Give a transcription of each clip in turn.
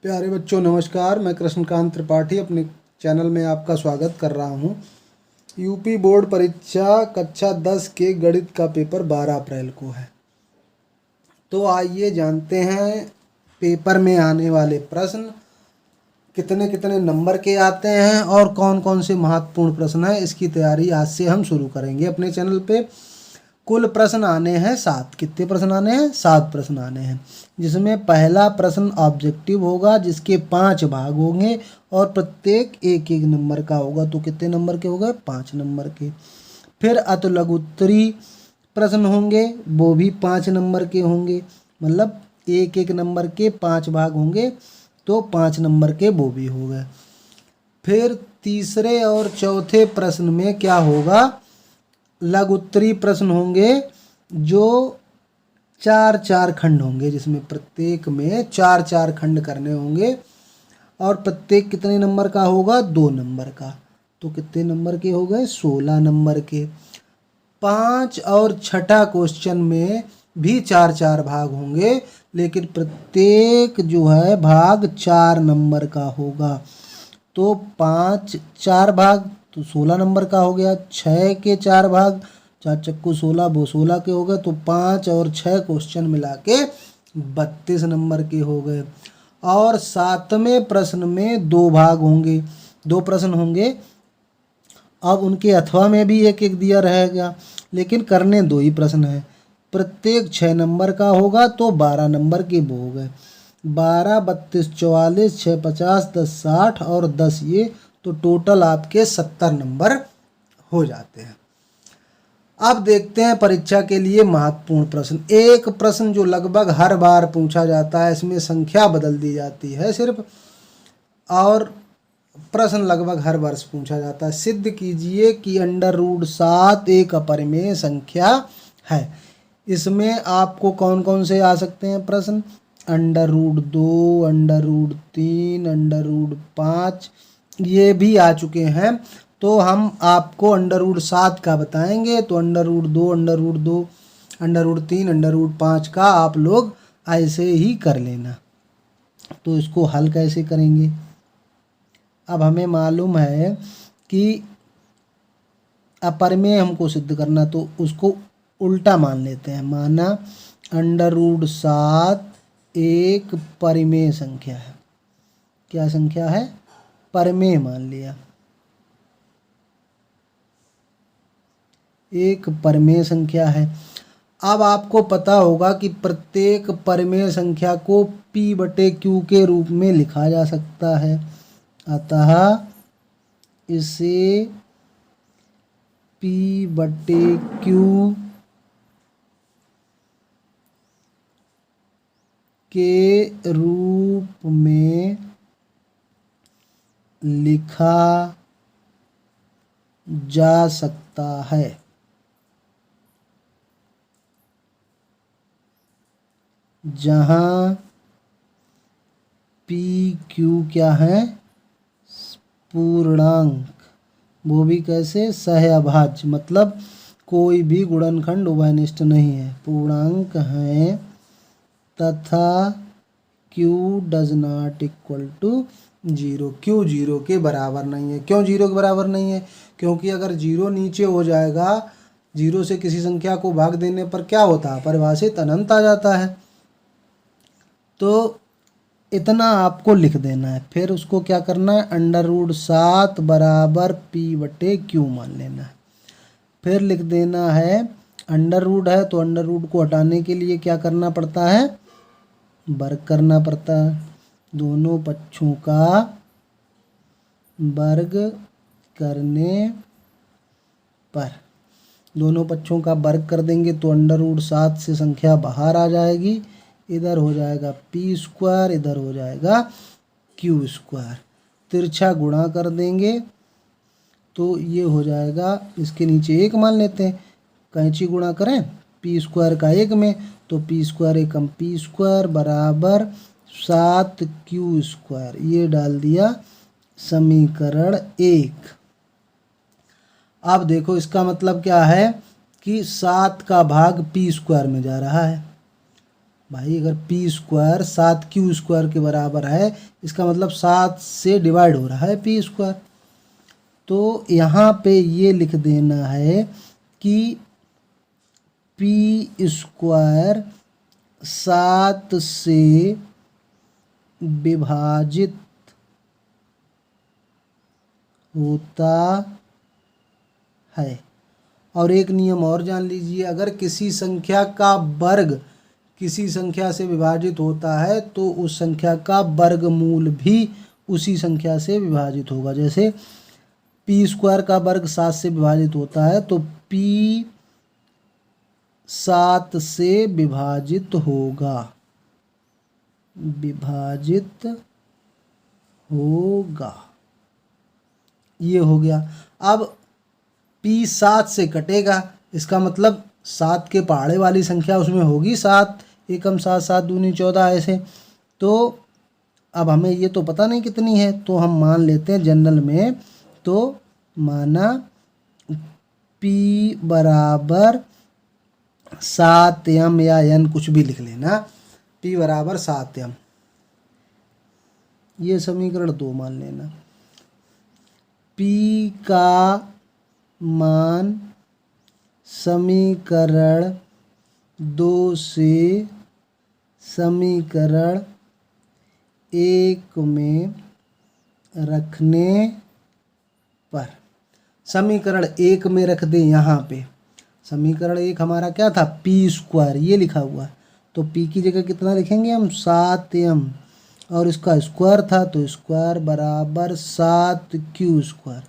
प्यारे बच्चों नमस्कार। मैं कृष्णकांत त्रिपाठी अपने चैनल में आपका स्वागत कर रहा हूं। यूपी बोर्ड परीक्षा कक्षा 10 के गणित का पेपर 12 अप्रैल को है। तो आइए जानते हैं पेपर में आने वाले प्रश्न कितने कितने नंबर के आते हैं और कौन कौन से महत्वपूर्ण प्रश्न हैं। इसकी तैयारी आज से हम शुरू करेंगे अपने चैनल पे। कुल प्रश्न आने हैं 7। कितने प्रश्न आने हैं? 7 प्रश्न आने हैं, जिसमें पहला प्रश्न ऑब्जेक्टिव होगा जिसके 5 भाग होंगे और प्रत्येक एक एक नंबर का होगा। तो कितने नंबर के हो गए? 5 नंबर के। फिर अतुलगोत्तरी प्रश्न होंगे, वो भी 5 नंबर के होंगे, मतलब एक एक नंबर के 5 भाग होंगे, तो 5 नंबर के वो भी हो गए। फिर तीसरे और चौथे प्रश्न में क्या होगा? लघु उत्तरी प्रश्न होंगे जो 4-4 खंड होंगे, जिसमें प्रत्येक में 4-4 खंड करने होंगे और प्रत्येक कितने नंबर का होगा? 2 नंबर का। तो कितने नंबर के हो गए? 16 नंबर के। 5 और छठा क्वेश्चन में भी 4-4 भाग होंगे, लेकिन प्रत्येक जो है भाग 4 नंबर का होगा। तो 5 4 भाग तो 16 नंबर का हो गया। 6 के 4 भाग, 4 चक्कू 16, वो 16 के हो गए। तो 5 और 6 क्वेश्चन मिला के 32 नंबर के हो गए। और 7वें प्रश्न में 2 भाग होंगे, 2 प्रश्न होंगे। अब उनके अथवा में भी एक एक दिया रहेगा, लेकिन करने 2 ही प्रश्न हैं। प्रत्येक 6 नंबर का होगा, तो 12 नंबर के वो हो गए। 12, 32, 44, 6, 50, 10, 60 और 10 ये, तो टोटल आपके 70 नंबर हो जाते हैं। अब देखते हैं परीक्षा के लिए महत्वपूर्ण प्रश्न। एक प्रश्न जो लगभग हर बार पूछा जाता है, इसमें संख्या बदल दी जाती है सिर्फ, और प्रश्न लगभग हर वर्ष पूछा जाता है। सिद्ध कीजिए कि √7 एक अपरिमेय संख्या है। इसमें आपको कौन कौन से आ सकते हैं प्रश्न? √2, √3, √5 ये भी आ चुके हैं। तो हम आपको √7 का बताएंगे। तो √2, √3, √5 का आप लोग ऐसे ही कर लेना। तो इसको हल कैसे करेंगे? अब हमें मालूम है कि अपरिमेय हमको सिद्ध करना, तो उसको उल्टा मान लेते हैं। माना √7 एक परिमेय संख्या है। क्या संख्या है? परिमेय मान लिया, एक परिमेय संख्या है। अब आपको पता होगा कि प्रत्येक परिमेय संख्या को P/Q के रूप में लिखा जा सकता है, अतः इसे P/Q के रूप में लिखा जा सकता है। जहाँ PQ क्या है? पूर्णांक। वो भी कैसे? सहअभाज्य, मतलब कोई भी गुणनखंड उभयनिष्ठ नहीं है, पूर्णांक है, तथा Q does not equal to 0। Q 0 के बराबर नहीं है। क्यों 0 के बराबर नहीं है? क्योंकि अगर 0 नीचे हो जाएगा, 0 से किसी संख्या को भाग देने पर क्या होता है? परिभाषित अनंत आ जाता है। तो इतना आपको लिख देना है। फिर उसको क्या करना है? √7 बराबर P/Q मान लेना है। फिर लिख देना है, अंडर है तो अंडर को हटाने के लिए क्या करना पड़ता है? वर्ग करना पड़ता है। दोनों पक्षों का वर्ग करने पर, दोनों पक्षों का वर्ग कर देंगे तो √7 से संख्या बाहर आ जाएगी। इधर हो जाएगा P², इधर हो जाएगा Q²। तिरछा गुणा कर देंगे तो ये हो जाएगा, इसके नीचे 1 मान लेते हैं, कैंची गुणा करें P² का 1 में, तो P² एकम P² बराबर 7Q²। ये डाल दिया समीकरण 1। अब देखो इसका मतलब क्या है कि 7 का भाग P² में जा रहा है। भाई अगर पी स्क्वायर 7q स्क्वायर के बराबर है, इसका मतलब 7 से डिवाइड हो रहा है पी स्क्वायर। तो यहाँ पे ये लिख देना है कि पी स्क्वायर 7 से विभाजित होता है। और एक नियम और जान लीजिए, अगर किसी संख्या का वर्ग किसी संख्या से विभाजित होता है तो उस संख्या का वर्गमूल भी उसी संख्या से विभाजित होगा। जैसे पी स्क्वायर का वर्ग 7 से विभाजित होता है तो पी 7 से विभाजित होगा, विभाजित होगा। ये हो गया। अब पी 7 से कटेगा, इसका मतलब 7 के पहाड़े वाली संख्या उसमें होगी 7, एकम 7, 7 दूनी 14 ऐसे। तो अब हमें ये तो पता नहीं कितनी है, तो हम मान लेते हैं जनरल में, तो माना P बराबर 7m या n कुछ भी लिख लेना, P बराबर 7m, ये समीकरण 2 मान लेना। P का मान समीकरण 2 से समीकरण 1 में रखने पर, समीकरण 1 में रख दें यहाँ पे। समीकरण 1 हमारा क्या था, पी स्क्वायर, ये लिखा हुआ है, तो पी की जगह कितना लिखेंगे हम, 7m, और इसका स्क्वायर था तो स्क्वायर बराबर 7q स्क्वायर।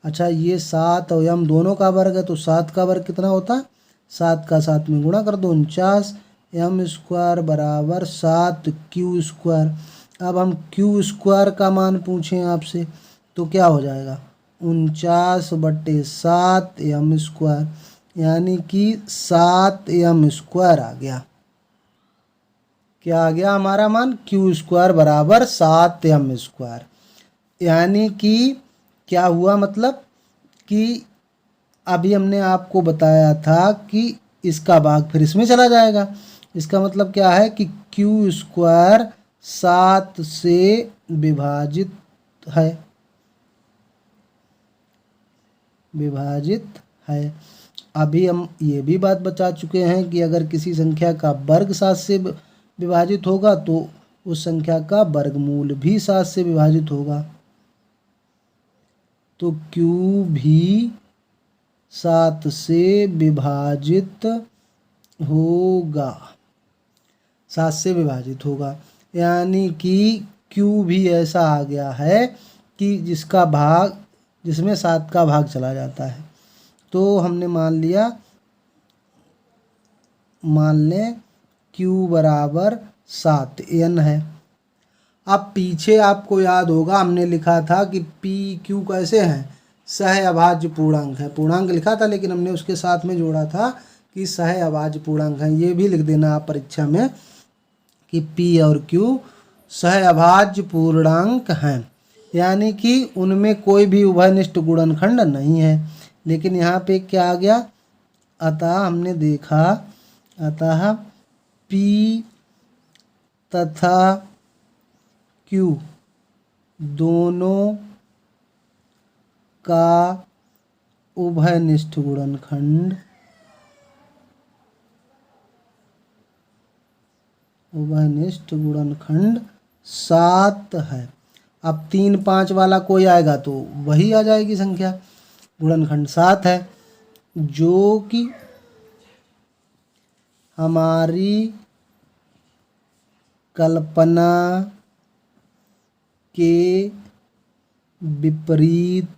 अच्छा, ये 7 और m दोनों का वर्ग है, तो 7 का वर्ग कितना होता है, 7 का 7 में गुणा कर दो, 49, m स्क्वायर बराबर 7q स्क्वायर। अब हम q स्क्वायर का मान पूछें आपसे तो क्या हो जाएगा, 49/7 m स्क्वायर, यानी कि 7m स्क्वायर आ गया। क्या आ गया हमारा मान, q स्क्वायर बराबर 7m स्क्वायर। यानी कि क्या हुआ, मतलब कि अभी हमने आपको बताया था कि इसका भाग फिर इसमें चला जाएगा। इसका मतलब क्या है कि q स्क्वायर 7 से विभाजित है, विभाजित है। अभी हम ये भी बात बता चुके हैं कि अगर किसी संख्या का वर्ग 7 से विभाजित होगा तो उस संख्या का वर्गमूल भी 7 से विभाजित होगा। तो Q भी 7 से विभाजित होगा, 7 से विभाजित होगा। यानी कि Q भी ऐसा आ गया है कि जिसका भाग, जिसमें 7 का भाग चला जाता है। तो हमने मान लिया, मान लें Q बराबर 7n है। अब पीछे आपको याद होगा हमने लिखा था कि पी क्यू कैसे हैं, सह अभाज्य पूर्णांक है। पूर्णांक लिखा था लेकिन हमने उसके साथ में जोड़ा था कि सह अभाज्य पूर्णांक है। ये भी लिख देना आप परीक्षा में कि पी और क्यू सह अभाज्य पूर्णांक हैं, यानी कि उनमें कोई भी उभयनिष्ठ गुणनखंड नहीं है। लेकिन यहाँ पे क्या आ गया, अतः हमने देखा, अतः पी तथा क्यू दोनों का उभयनिष्ठ गुणनखंड, उभयनिष्ठ गुणनखंड 7 है। अब 3, 5 वाला कोई आएगा तो वही आ जाएगी संख्या, गुणनखंड 7 है, जो कि हमारी कल्पना के विपरीत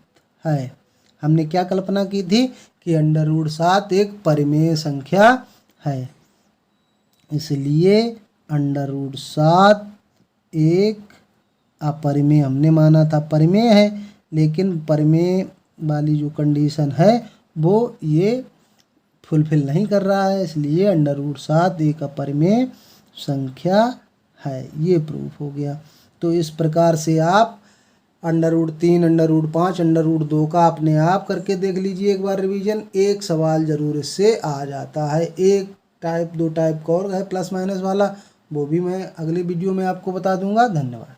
है। हमने क्या कल्पना की थी कि √7 एक परिमेय संख्या है, इसलिए √7 एक अपरिमेय हमने माना था। परिमेय है लेकिन परिमेय वाली जो कंडीशन है वो ये फुलफिल नहीं कर रहा है, इसलिए √7 एक अपरिमेय संख्या है। ये प्रूफ हो गया। तो इस प्रकार से आप √3, √5, √2 का अपने आप करके देख लीजिए एक बार रिवीजन। एक सवाल जरूर इससे आ जाता है, एक टाइप 2 टाइप का और है प्लस माइनस वाला, वो भी मैं अगली वीडियो में आपको बता दूंगा। धन्यवाद।